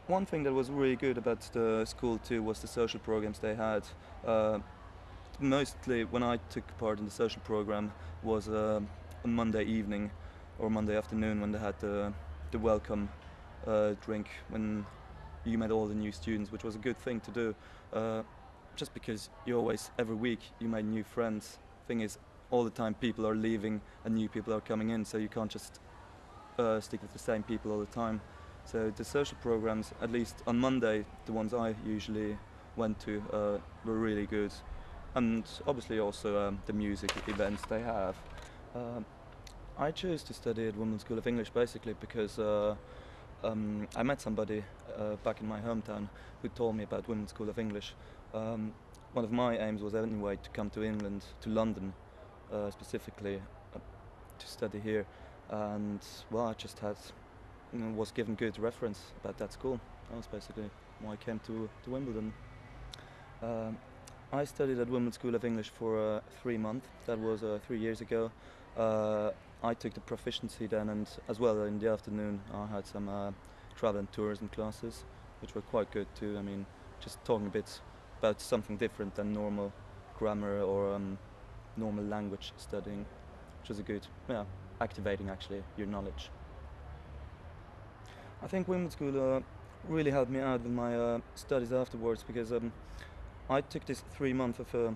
one thing that was really good about the school too was the social programs they had. Mostly when I took part in the social program was on Monday evening or Monday afternoon when they had the welcome drink when you met all the new students, which was a good thing to do. Just because you always, every week, you made new friends. Thing is, all the time people are leaving and new people are coming in, so you can't just stick with the same people all the time. So the social programs, at least on Monday, the ones I usually went to, were really good. And obviously also the music events they have. I chose to study at Wimbledon School of English basically because I met somebody back in my hometown who told me about Wimbledon School of English. One of my aims was anyway to come to England, to London specifically, to study here. And well, I just had, was given good reference about that school. That was basically why I came to Wimbledon. I studied at Wimbledon School of English for 3 months. That was 3 years ago. I took the proficiency then, and as well in the afternoon I had some travel and tourism classes, which were quite good too. I mean, just talking a bit about something different than normal grammar or normal language studying, which was a good, activating actually your knowledge. I think Wimbledon School really helped me out with my studies afterwards because I took this 3 months of a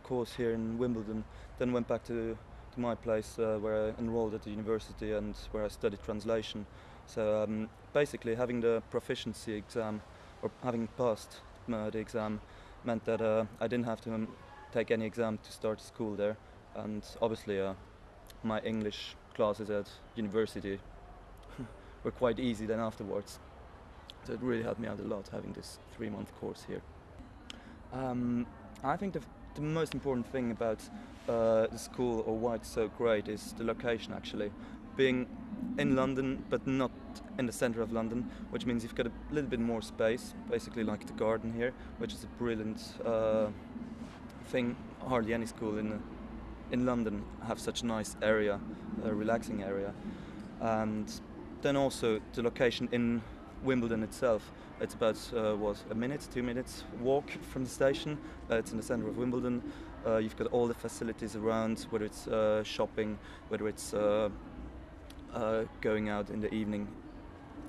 course here in Wimbledon, then went back to my place where I enrolled at the university and where I studied translation. So basically having the proficiency exam or having passed the exam meant that I didn't have to take any exam to start school there, and obviously my English classes at university were quite easy then afterwards. So it really helped me out a lot having this 3-month course here. I think the most important thing about the school, or why it's so great, is the location actually. Being in London but not in the centre of London, which means you've got a little bit more space, basically like the garden here, which is a brilliant thing. Hardly any school in London have such a nice area, a relaxing area. And then also the location in Wimbledon itself. It's about a minute, 2 minutes walk from the station. It's in the centre of Wimbledon. You've got all the facilities around, whether it's shopping, whether it's going out in the evening.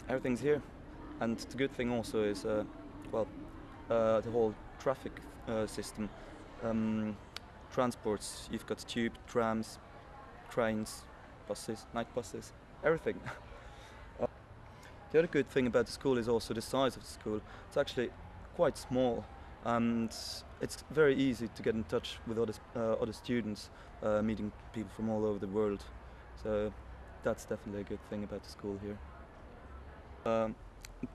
Everything's here. And the good thing also is, the whole traffic system. Transports, you've got tube, trams, trains, buses, night buses, everything. The other good thing about the school is also the size of the school. It's actually quite small, and it's very easy to get in touch with other students, meeting people from all over the world. So that's definitely a good thing about the school here.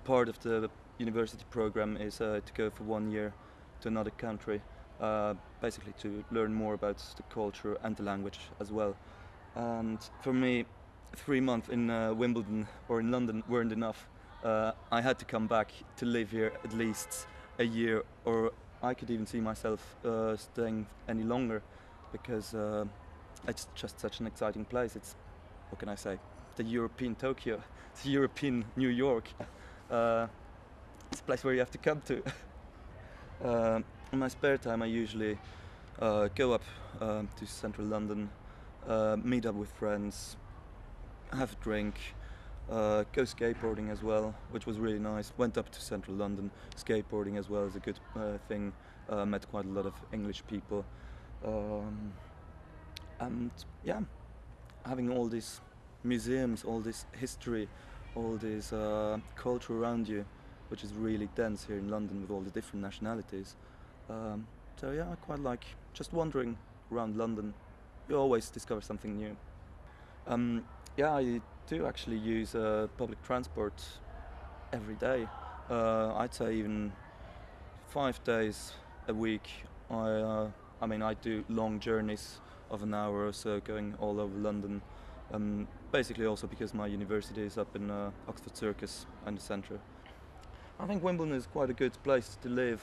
Part of the university program is to go for 1 year to another country, basically to learn more about the culture and the language as well. And for me, 3 months in Wimbledon or in London weren't enough. I had to come back to live here at least a year, or I could even see myself staying any longer, because it's just such an exciting place. It's, what can I say, the European Tokyo, the European New York. It's a place where you have to come to. In my spare time I usually go up to central London, meet up with friends, have a drink, go skateboarding as well, which was really nice. Went up to central London. Skateboarding as well is a good thing. Met quite a lot of English people. And yeah, having all these museums, all this history, all this culture around you, which is really dense here in London with all the different nationalities. So yeah, I quite like just wandering around London. You always discover something new. Yeah, I do actually use public transport every day. I'd say even 5 days a week. I mean, I do long journeys of an hour or so going all over London. Basically also because my university is up in Oxford Circus in the centre. I think Wimbledon is quite a good place to live,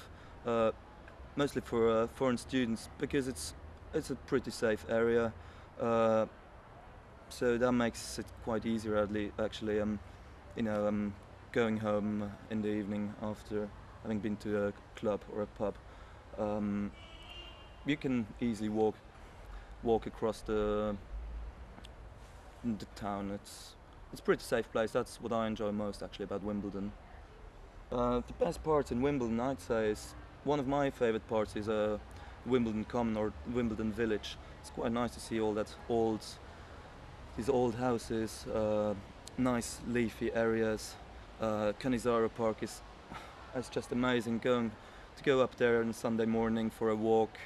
mostly for foreign students, because it's a pretty safe area. So that makes it quite easier, actually, going home in the evening after having been to a club or a pub, you can easily walk across the town. It's a pretty safe place. That's what I enjoy most actually about Wimbledon. The best parts in Wimbledon, I'd say, is one of my favourite parts is Wimbledon Common or Wimbledon Village. It's quite nice to see all these old houses, nice leafy areas. Canizaro Park is just amazing. To go up there on Sunday morning for a walk,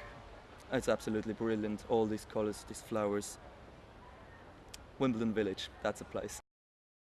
it's absolutely brilliant. All these colours, these flowers. Wimbledon Village, that's a place.